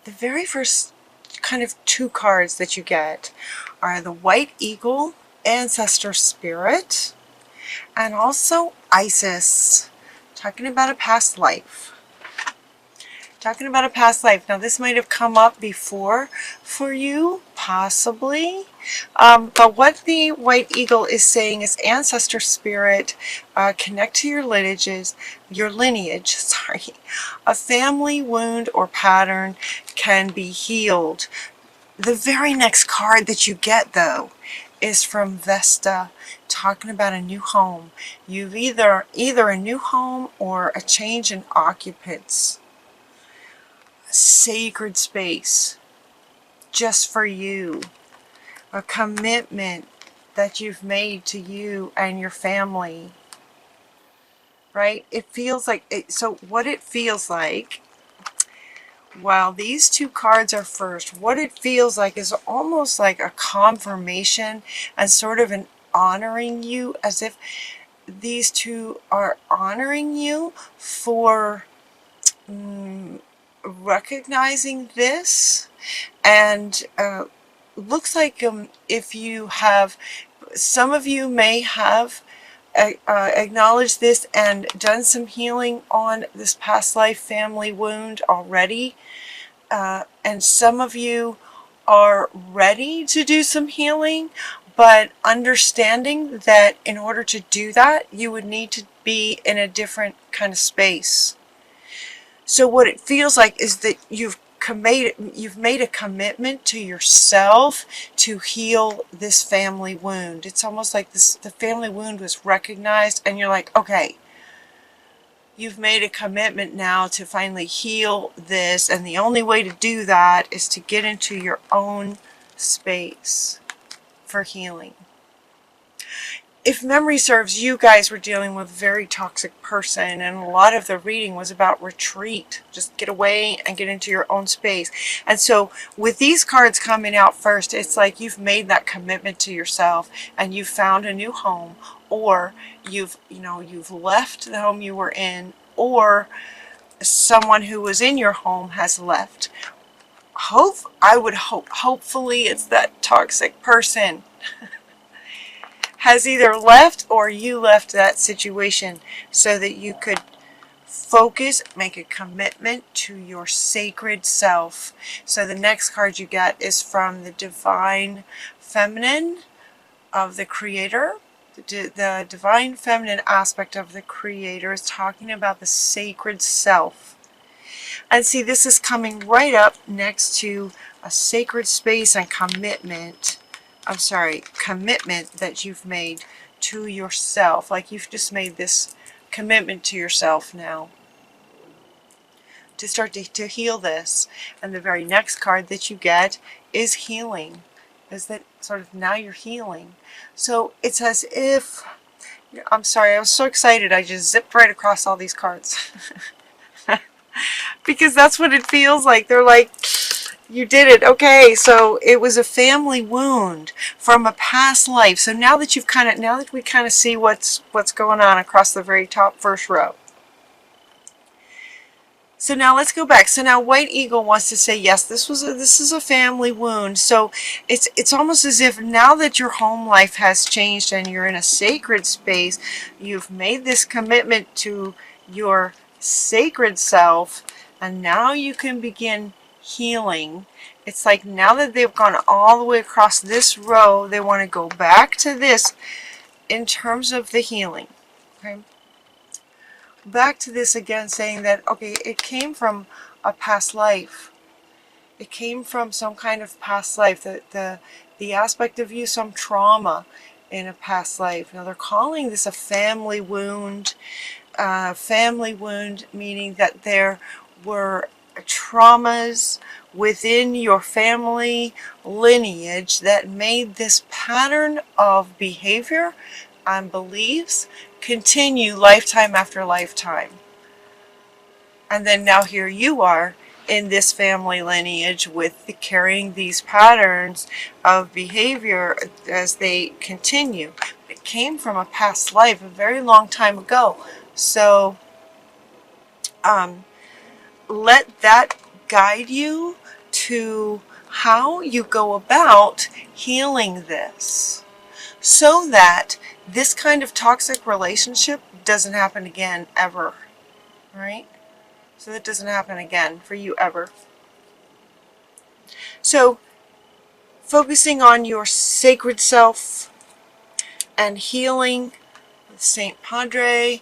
the very first kind of two cards that you get are the White Eagle, Ancestor Spirit, and also Isis, talking about a past life. Talking about a past life. Now, this might have come up before for you, possibly. But what the White Eagle is saying is ancestor spirit, connect to your lineage, sorry. A family wound or pattern can be healed. The very next card that you get, though, is from Vesta, talking about a new home. You've either a new home or a change in occupants. Sacred space just for you, a commitment that you've made to you and your family, right? It feels like it. So what it feels like, while these two cards are first, what it feels like is almost like a confirmation and sort of an honoring you, as if these two are honoring you for recognizing this. And looks like if you have, some of you may have acknowledged this and done some healing on this past life family wound already, and some of you are ready to do some healing, but understanding that in order to do that you would need to be in a different kind of space. So what it feels like is that you've made a commitment to yourself to heal this family wound. It's almost like the family wound was recognized and you're like, okay, you've made a commitment now to finally heal this, and the only way to do that is to get into your own space for healing. If memory serves, you guys were dealing with a very toxic person, and a lot of the reading was about retreat. Just get away and get into your own space. And so with these cards coming out first, it's like you've made that commitment to yourself and you've found a new home, or you've left the home you were in, or someone who was in your home has left. Hopefully it's that toxic person has either left or you left that situation so that you could focus, make a commitment to your sacred self. So the next card you get is from the Divine Feminine of the Creator. The Divine Feminine aspect of the Creator is talking about the sacred self. And see, this is coming right up next to a sacred space and commitment that you've made to yourself. Like you've just made this commitment to yourself now to start to heal this. And the very next card that you get is healing. Is that sort of now you're healing. So it's as if, I'm sorry, I was so excited I just zipped right across all these cards. Because that's what it feels like. They're like, you did it. Okay, so it was a family wound from a past life. So now that we kind of see what's going on across the very top first row. So now let's go back. So now White Eagle wants to say, yes, this is a family wound. So it's almost as if now that your home life has changed and you're in a sacred space, you've made this commitment to your sacred self, and now you can begin healing. It's like now that they've gone all the way across this row, they want to go back to this in terms of the healing. Okay, back to this again, saying that, okay, it came from a past life. It came from some kind of past life, the aspect of you, some trauma in a past life. Now they're calling this a family wound. Family wound meaning that there were traumas within your family lineage that made this pattern of behavior and beliefs continue lifetime after lifetime. And then now here you are in this family lineage with carrying these patterns of behavior as they continue. It came from a past life a very long time ago. So let that guide you to how you go about healing this, so that this kind of toxic relationship doesn't happen again ever, right? So that doesn't happen again for you ever. So focusing on your sacred self and healing Saint Padre,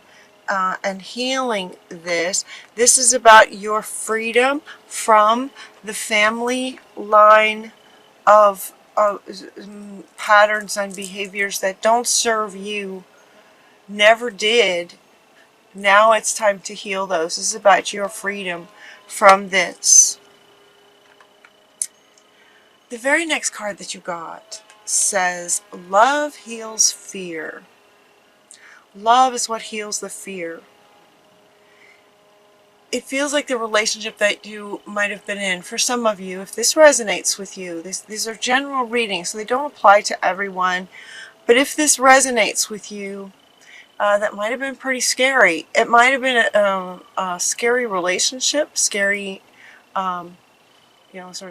and healing this. This is about your freedom from the family line of patterns and behaviors that don't serve you, never did. Now it's time to heal those. This is about your freedom from this. The very next card that you got says, love heals fear. Love is what heals the fear. It feels like the relationship that you might have been in, for some of you, if this resonates with you, these are general readings, so they don't apply to everyone, but if this resonates with you, that might have been pretty scary. It might have been a scary relationship, scary, sort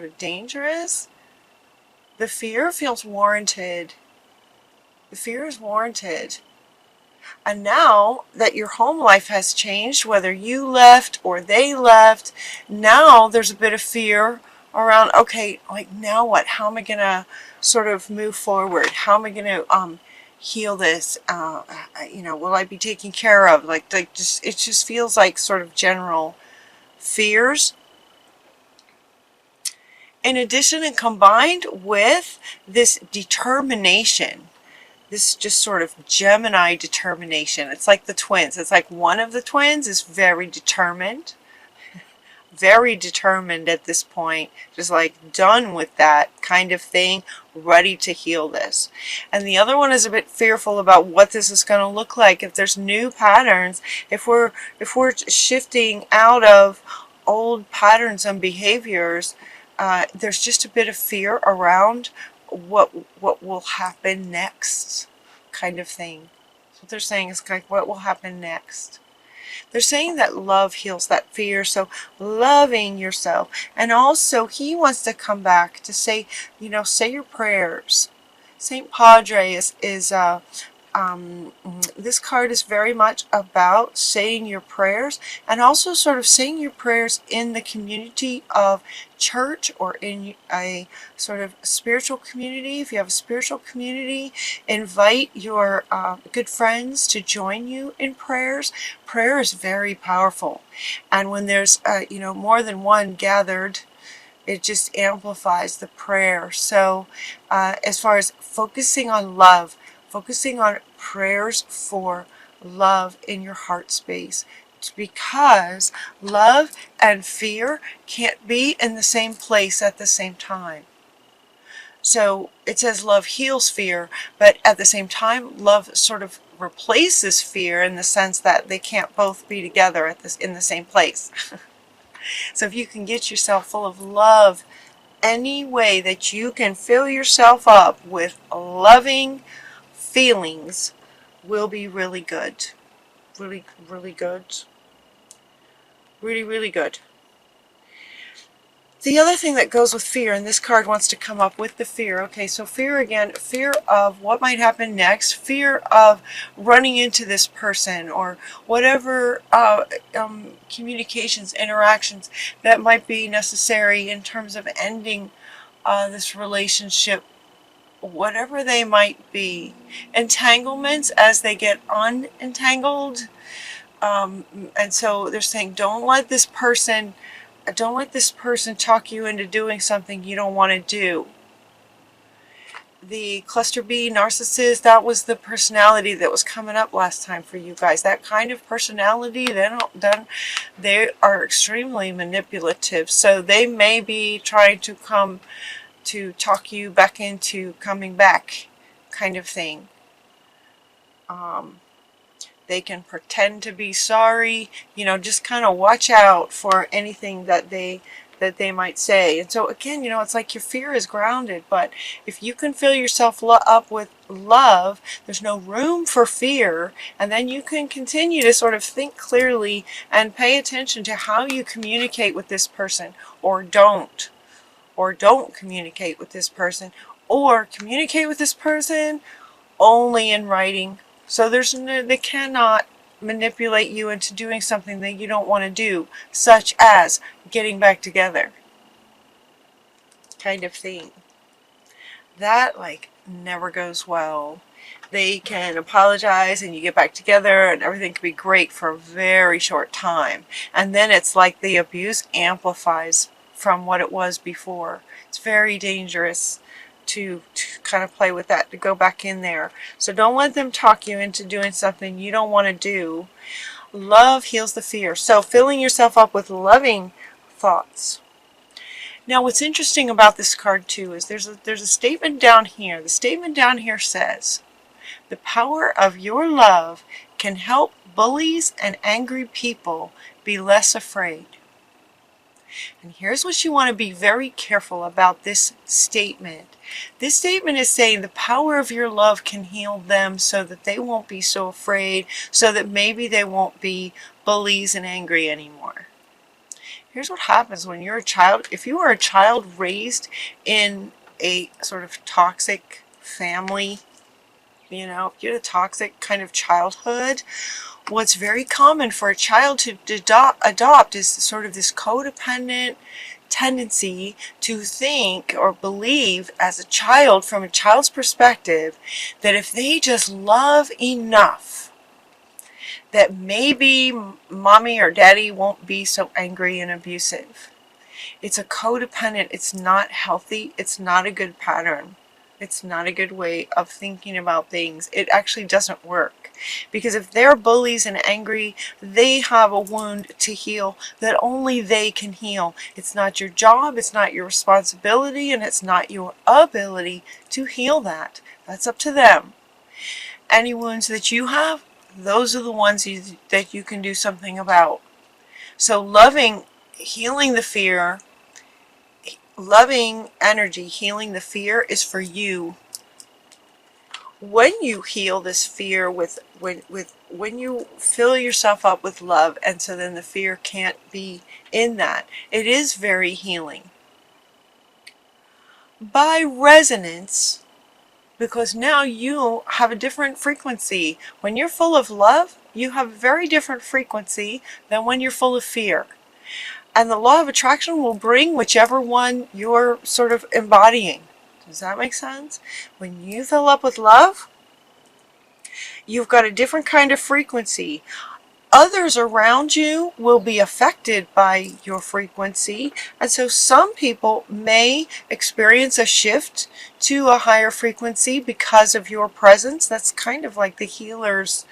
of dangerous. The fear feels warranted. The fear is warranted. And now that your home life has changed, whether you left or they left, now there's a bit of fear around, okay, like now what? How am I going to sort of move forward? How am I going to heal this? Will I be taken care of? It just feels like sort of general fears. In addition, and combined with this determination, this just sort of Gemini determination. It's like the twins. It's like one of the twins is very determined at this point, just like done with that kind of thing, ready to heal this. And the other one is a bit fearful about what this is going to look like, if there's new patterns, if we're shifting out of old patterns and behaviors. There's just a bit of fear around what will happen next, kind of thing. So what they're saying is like, what will happen next? They're saying that love heals that fear, so loving yourself. And also he wants to come back to say, say your prayers. Saint Padre is this card is very much about saying your prayers, and also sort of saying your prayers in the community of church, or in a sort of spiritual community. If you have a spiritual community, invite your good friends to join you in prayers. Prayer is very powerful, and when there's more than one gathered, it just amplifies the prayer. So as far as focusing on love, focusing on prayers for love in your heart space, because love and fear can't be in the same place at the same time. So it says love heals fear, but at the same time, love sort of replaces fear, in the sense that they can't both be together in the same place. So if you can get yourself full of love, any way that you can fill yourself up with loving feelings will be really good. Really, really good. Really, really good. The other thing that goes with fear, and this card wants to come up with the fear. Okay, so fear again, fear of what might happen next, fear of running into this person, or whatever communications, interactions that might be necessary in terms of ending this relationship, whatever they might be. Entanglements as they get unentangled. And so they're saying, don't let this person talk you into doing something you don't want to do. The cluster B narcissist, that was the personality that was coming up last time for you guys. That kind of personality, they are extremely manipulative. So they may be trying to come to talk you back into coming back, kind of thing. They can pretend to be sorry, just kind of watch out for anything that they that they might say. And so again, you know, it's like your fear is grounded, but if you can fill yourself up with love, there's no room for fear, and then you can continue to sort of think clearly and pay attention to how you communicate with this person, or don't communicate with this person, or communicate with this person only in writing. So they cannot manipulate you into doing something that you don't want to do, such as getting back together, kind of thing. That like never goes well. They can apologize and you get back together and everything can be great for a very short time, and then it's like the abuse amplifies from what it was before. It's very dangerous to kind of play with that, to go back in there. So don't let them talk you into doing something you don't want to do. Love heals the fear. So filling yourself up with loving thoughts. Now what's interesting about this card too is there's a statement down here. The statement down here says, the power of your love can help bullies and angry people be less afraid. And here's what you want to be very careful about this statement. This statement is saying the power of your love can heal them so that they won't be so afraid, so that maybe they won't be bullies and angry anymore. Here's what happens when you're a child. If you are a child raised in a sort of toxic family, you know, if you had a toxic kind of childhood, what's very common for a child to adopt is sort of this codependent tendency to think or believe as a child, from a child's perspective, that if they just love enough, that maybe mommy or daddy won't be so angry and abusive. It's a codependent, it's not healthy, it's not a good pattern. It's not a good way of thinking about things. It actually doesn't work. Because if they're bullies and angry, they have a wound to heal that only they can heal. It's not your job, it's not your responsibility, and it's not your ability to heal that. That's up to them. Any wounds that you have, those are the ones that you can do something about. So healing the fear, loving energy, healing the fear is for you. When you heal this fear when you fill yourself up with love, and so then the fear can't be in that, it is very healing. By resonance, because now you have a different frequency. When you're full of love, you have a very different frequency than when you're full of fear. And the law of attraction will bring whichever one you're sort of embodying. Does that make sense? When you fill up with love, you've got a different kind of frequency. Others around you will be affected by your frequency. And so some people may experience a shift to a higher frequency because of your presence. That's kind of like the healer's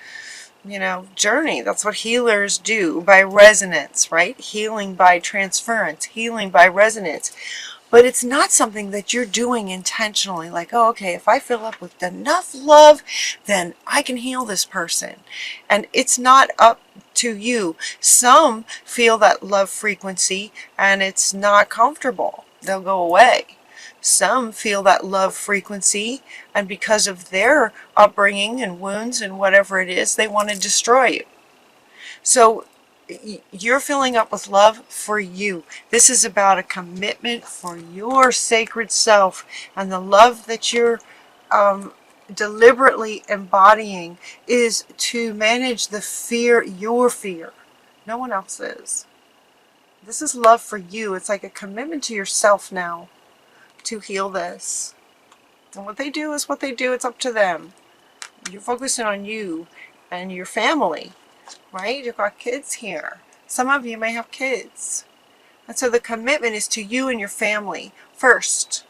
journey. That's what healers do, by resonance, right? Healing by transference, healing by resonance. But it's not something that you're doing intentionally, like, oh, okay, if I fill up with enough love, then I can heal this person. And it's not up to you. Some feel that love frequency and it's not comfortable. They'll go away. Some feel that love frequency, and because of their upbringing and wounds and whatever it is, they want to destroy you. So you're filling up with love for you. This is about a commitment for your sacred self, and the love that you're deliberately embodying is to manage the fear, your fear. No one else's. This is love for you. It's like a commitment to yourself now to heal this. And what they do is what they do. It's up to them. You're focusing on you and your family, right? You've got kids here. Some of you may have kids. And so the commitment is to you and your family first.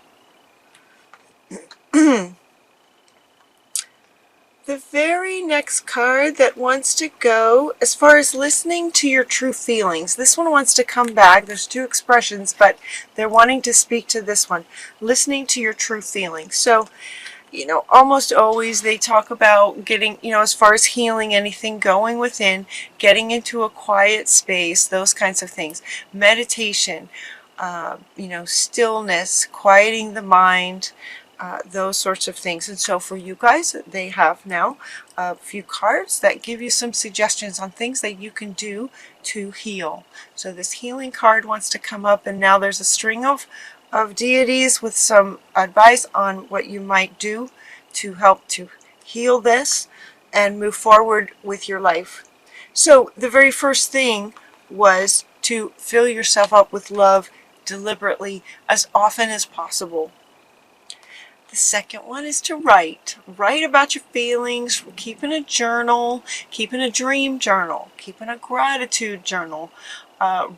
The very next card that wants to go, as far as listening to your true feelings, this one wants to come back. There's two expressions, but they're wanting to speak to this one. Listening to your true feelings. So, almost always they talk about getting, as far as healing anything, going within, getting into a quiet space, those kinds of things. Meditation. stillness, quieting the mind, those sorts of things. And so for you guys, they have now a few cards that give you some suggestions on things that you can do to heal. So this healing card wants to come up, and now there's a string of deities with some advice on what you might do to help to heal this and move forward with your life. So the very first thing was to fill yourself up with love deliberately as often as possible. The second one is to write. Write about your feelings, keeping a journal, keeping a dream journal, keeping a gratitude journal,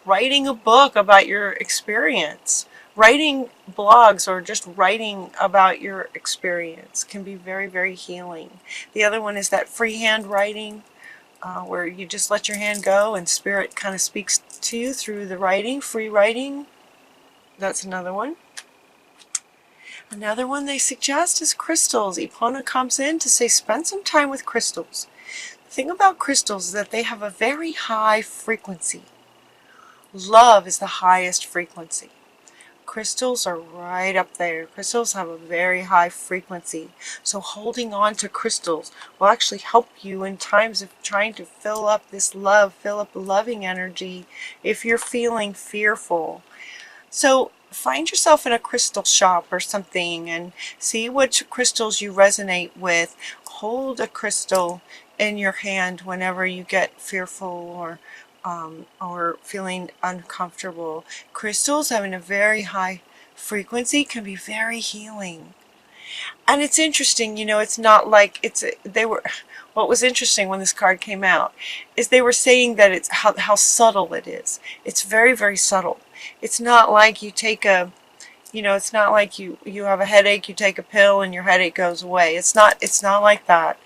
writing a book about your experience. Writing blogs or just writing about your experience can be very, very healing. The other one is that freehand writing, where you just let your hand go and spirit kind of speaks to you through the writing, free writing. That's another one. Another one they suggest is crystals. Ipona comes in to say spend some time with crystals. The thing about crystals is that they have a very high frequency. Love is the highest frequency. Crystals are right up there. Crystals have a very high frequency. So holding on to crystals will actually help you in times of trying to fill up this love, fill up loving energy if you're feeling fearful. So find yourself in a crystal shop or something and see which crystals you resonate with. Hold a crystal in your hand whenever you get fearful or feeling uncomfortable. Crystals having a very high frequency can be very healing. And it's interesting, it's not like what was interesting when this card came out is they were saying that it's how subtle it is. It's very, very subtle. It's not like you take it's not like you have a headache, you take a pill and your headache goes away. It's not like that.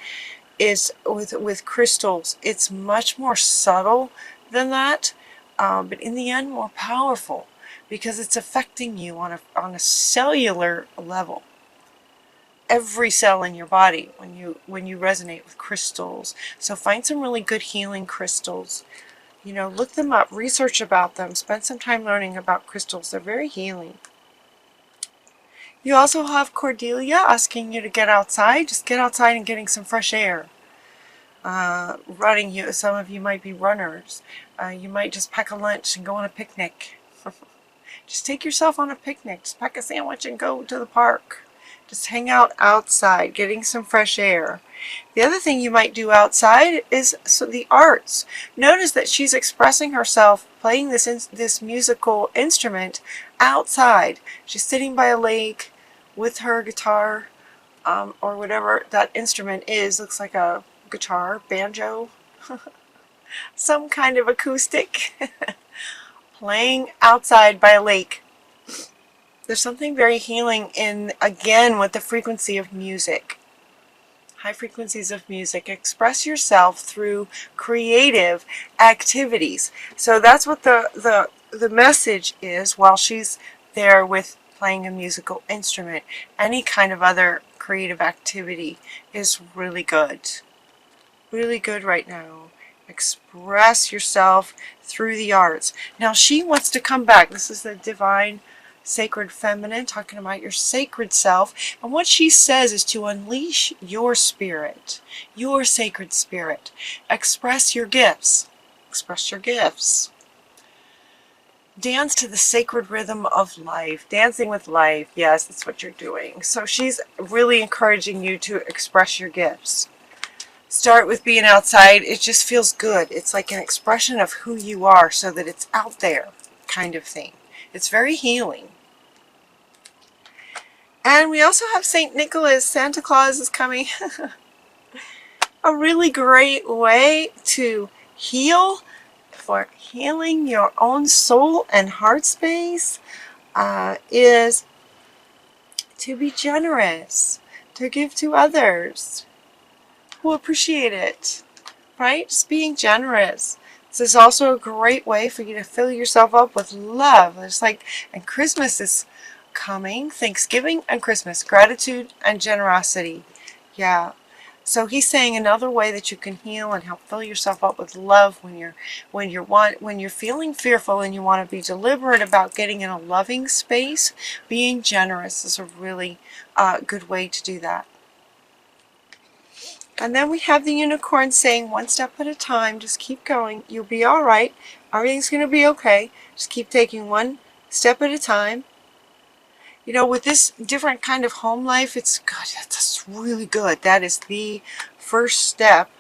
Is with crystals, it's much more subtle than that, but in the end more powerful because it's affecting you on a cellular level. Every cell in your body when you resonate with crystals. So find some really good healing crystals. Look them up, research about them, spend some time learning about crystals. They're very healing. You also have Cordelia asking you to get outside. Just get outside and getting some fresh air. Running, some of you might be runners. You might just pack a lunch and go on a picnic. Just take yourself on a picnic. Just pack a sandwich and go to the park. Just hang out outside, getting some fresh air. The other thing you might do outside is the arts. Notice that she's expressing herself playing this musical instrument outside. She's sitting by a lake with her guitar or whatever that instrument is. Looks like a guitar, banjo, some kind of acoustic, playing outside by a lake. There's something very healing again, with the frequency of music. High frequencies of music. Express yourself through creative activities. So that's what the message is while she's there with playing a musical instrument. Any kind of other creative activity is really good. Really good right now. Express yourself through the arts. Now she wants to come back. This is the divine sacred feminine talking about your sacred self, and what she says is to unleash your spirit, your sacred spirit. Express your gifts. Express your gifts. Dance to the sacred rhythm of life. Dancing with life. Yes, that's what you're doing. So she's really encouraging you to express your gifts. Start with being outside. It just feels good. It's like an expression of who you are so that it's out there kind of thing. It's very healing. And we also have St. Nicholas. Santa Claus is coming. A really great way to heal, for healing your own soul and heart space, is to be generous, to give to others who appreciate it, right? Just being generous. This is also a great way for you to fill yourself up with love. And Christmas is coming. Thanksgiving and Christmas. Gratitude and generosity. Yeah. So he's saying another way that you can heal and help fill yourself up with love when you're feeling fearful and you want to be deliberate about getting in a loving space. Being generous is a really good way to do that. And then we have the unicorn saying, one step at a time, just keep going. You'll be all right. Everything's going to be okay. Just keep taking one step at a time. You know, with this different kind of home life, it's good. That's really good. That is the first step,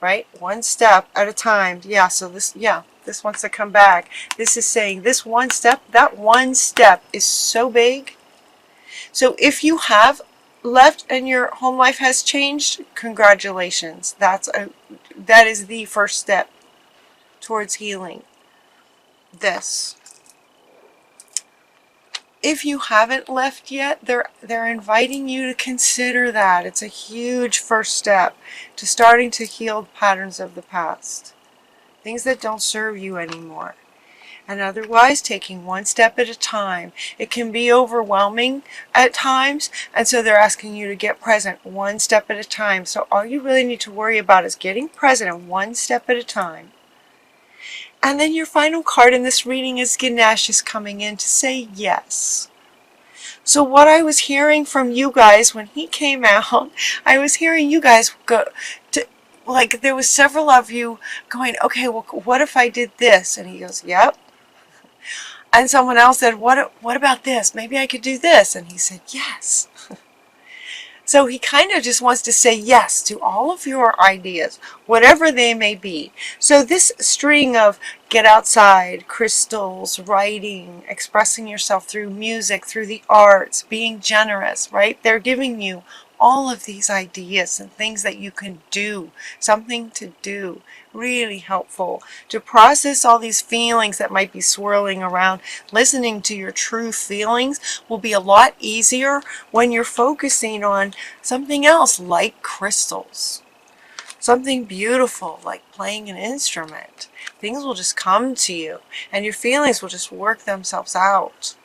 right? One step at a time. Yeah, so this wants to come back. This is saying this one step, that one step is so big. So if you have left and your home life has changed, congratulations. That is the first step towards healing this. If you haven't left yet, they're inviting you to consider that. It's a huge first step to starting to heal patterns of the past. Things that don't serve you anymore. And otherwise, taking one step at a time. It can be overwhelming at times, and so they're asking you to get present one step at a time. So all you really need to worry about is getting present one step at a time. And then your final card in this reading is Ganesh is coming in to say yes. So what I was hearing from you guys when he came out, I was hearing you guys go to, like, there was several of you going, okay, well, what if I did this? And he goes, yep. And someone else said, what about this? Maybe I could do this. And he said, yes. So he kind of just wants to say yes to all of your ideas, whatever they may be. So this string of get outside, crystals, writing, expressing yourself through music, through the arts, being generous, right? They're giving you all of these ideas and things that you can do, something to do. Really helpful to process all these feelings that might be swirling around. Listening to your true feelings will be a lot easier when you're focusing on something else like crystals. Something beautiful like playing an instrument. Things will just come to you and your feelings will just work themselves out.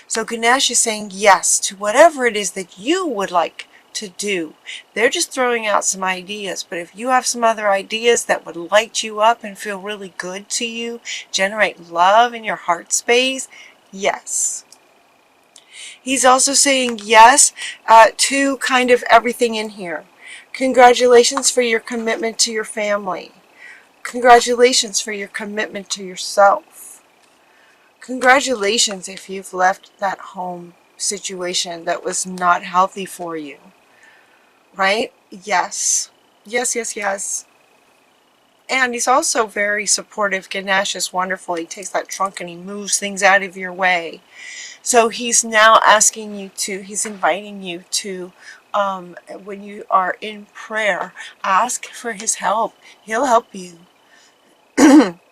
So Ganesh is saying yes to whatever it is that you would like to do. They're just throwing out some ideas, but if you have some other ideas that would light you up and feel really good to you, generate love in your heart space, yes. He's also saying yes to kind of everything in here. Congratulations for your commitment to your family. Congratulations for your commitment to yourself. Congratulations if you've left that home situation that was not healthy for you. Right? Yes. Yes, yes, yes. And he's also very supportive. Ganesh is wonderful. He takes that trunk and he moves things out of your way. So he's now asking you to, he's inviting you to, when you are in prayer, ask for his help. He'll help you.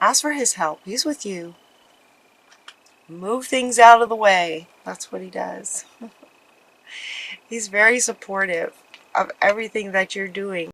Ask for his help. He's with you. Move things out of the way. That's what he does. He's very supportive of everything that you're doing.